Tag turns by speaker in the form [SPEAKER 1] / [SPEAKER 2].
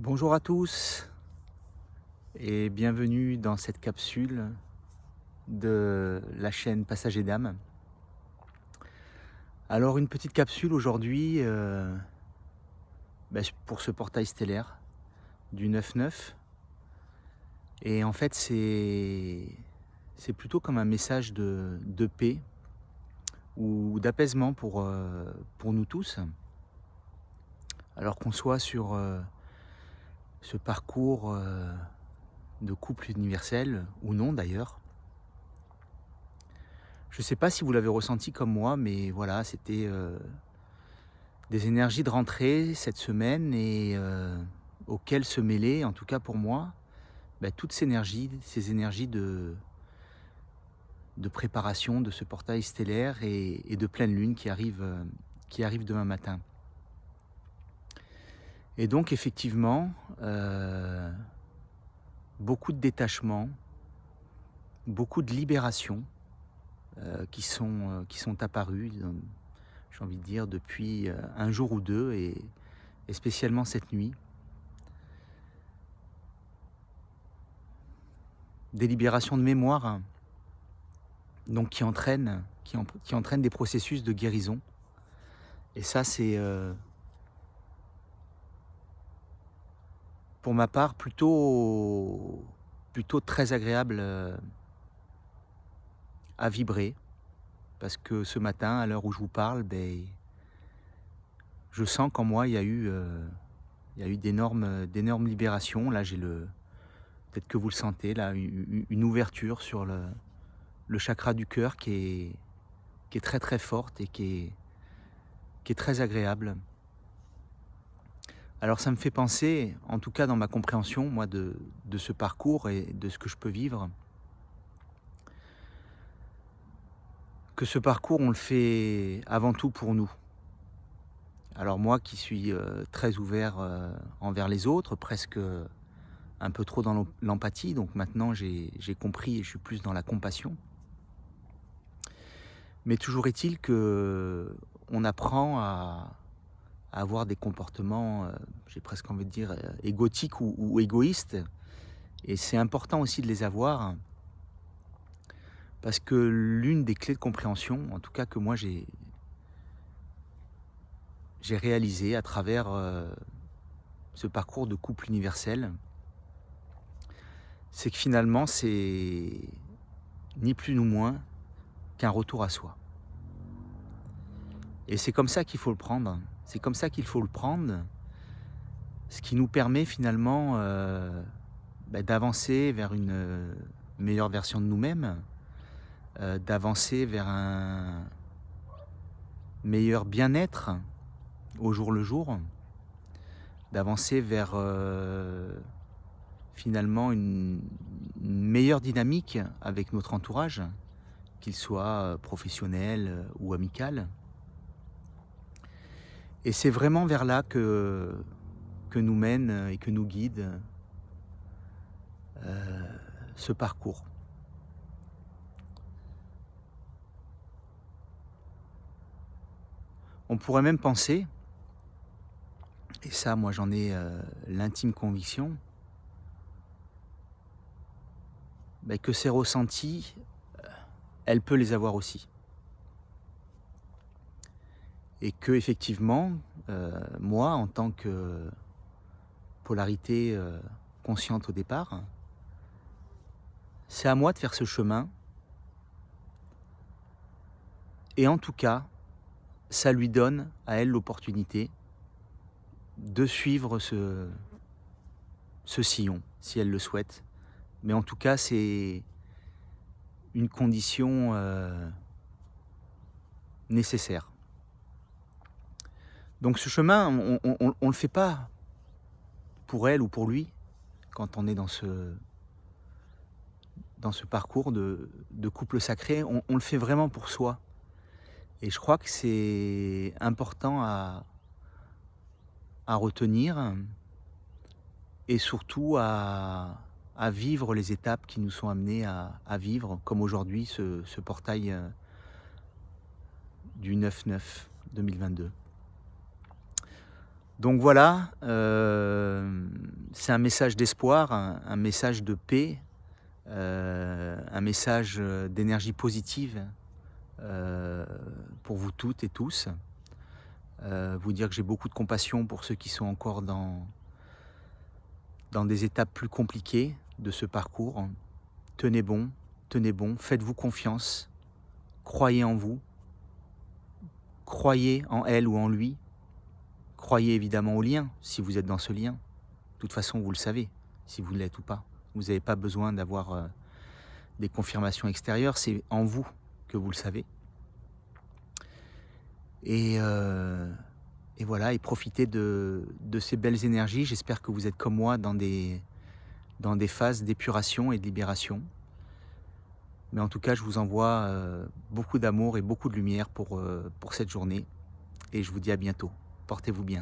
[SPEAKER 1] Bonjour à tous et bienvenue dans cette capsule de la chaîne Passager d'âme. Alors une petite capsule aujourd'hui pour ce portail stellaire du 9-9 et en fait c'est plutôt comme un message de paix ou d'apaisement pour nous tous. Alors qu'on soit sur ce parcours de couple universel ou non d'ailleurs. Je ne sais pas si vous l'avez ressenti comme moi, mais voilà, c'était des énergies de rentrée cette semaine et auxquelles se mêlaient, en tout cas pour moi, toutes ces énergies de préparation de ce portail stellaire et de pleine lune qui arrive demain matin. Et donc effectivement, beaucoup de détachement, beaucoup de libération qui sont apparus, j'ai envie de dire, depuis un jour ou deux et spécialement cette nuit. Des libérations de mémoire, hein, donc qui entraînent des processus de guérison. Et ça, c'est pour ma part plutôt très agréable à vibrer. Parce que ce matin, à l'heure où je vous parle, je sens qu'en moi, il y a eu d'énormes libérations. Là, peut-être que vous le sentez, là, une ouverture sur le chakra du cœur qui est très très forte et qui est très agréable. Alors ça me fait penser, en tout cas dans ma compréhension, moi, de ce parcours et de ce que je peux vivre, que ce parcours, on le fait avant tout pour nous. Alors moi qui suis très ouvert envers les autres, presque un peu trop dans l'empathie, donc maintenant j'ai compris et je suis plus dans la compassion. Mais toujours est-il que on apprend à avoir des comportements, j'ai presque envie de dire, égotiques ou égoïstes. Et c'est important aussi de les avoir, parce que l'une des clés de compréhension, en tout cas que moi j'ai réalisé à travers ce parcours de couple universel, c'est que finalement c'est ni plus ni moins qu'un retour à soi. Et c'est comme ça qu'il faut le prendre. C'est comme ça qu'il faut le prendre, ce qui nous permet finalement d'avancer vers une meilleure version de nous-mêmes, d'avancer vers un meilleur bien-être au jour le jour, d'avancer vers finalement une meilleure dynamique avec notre entourage, qu'il soit professionnel ou amical. Et c'est vraiment vers là que nous mène et que nous guide ce parcours. On pourrait même penser, et ça moi j'en ai l'intime conviction, que ces ressentis, elle peut les avoir aussi. Et que effectivement, moi en tant que polarité consciente au départ, c'est à moi de faire ce chemin. Et en tout cas, ça lui donne à elle l'opportunité de suivre ce sillon, si elle le souhaite. Mais en tout cas, c'est une condition nécessaire. Donc ce chemin, on le fait pas pour elle ou pour lui quand on est dans ce parcours de couple sacré. On le fait vraiment pour soi. Et je crois que c'est important à retenir et surtout à vivre les étapes qui nous sont amenées à vivre, comme aujourd'hui ce portail du 9-9 2022. Donc voilà, c'est un message d'espoir, un message de paix, un message d'énergie positive pour vous toutes et tous. Vous dire que j'ai beaucoup de compassion pour ceux qui sont encore dans des étapes plus compliquées de ce parcours. Tenez bon, faites-vous confiance, croyez en vous, croyez en elle ou en lui, croyez évidemment au lien, si vous êtes dans ce lien. De toute façon, vous le savez, si vous l'êtes ou pas. Vous n'avez pas besoin d'avoir des confirmations extérieures, c'est en vous que vous le savez. Et voilà, et profitez de ces belles énergies. J'espère que vous êtes comme moi dans des phases d'épuration et de libération. Mais en tout cas, je vous envoie beaucoup d'amour et beaucoup de lumière pour cette journée. Et je vous dis à bientôt. Portez-vous bien.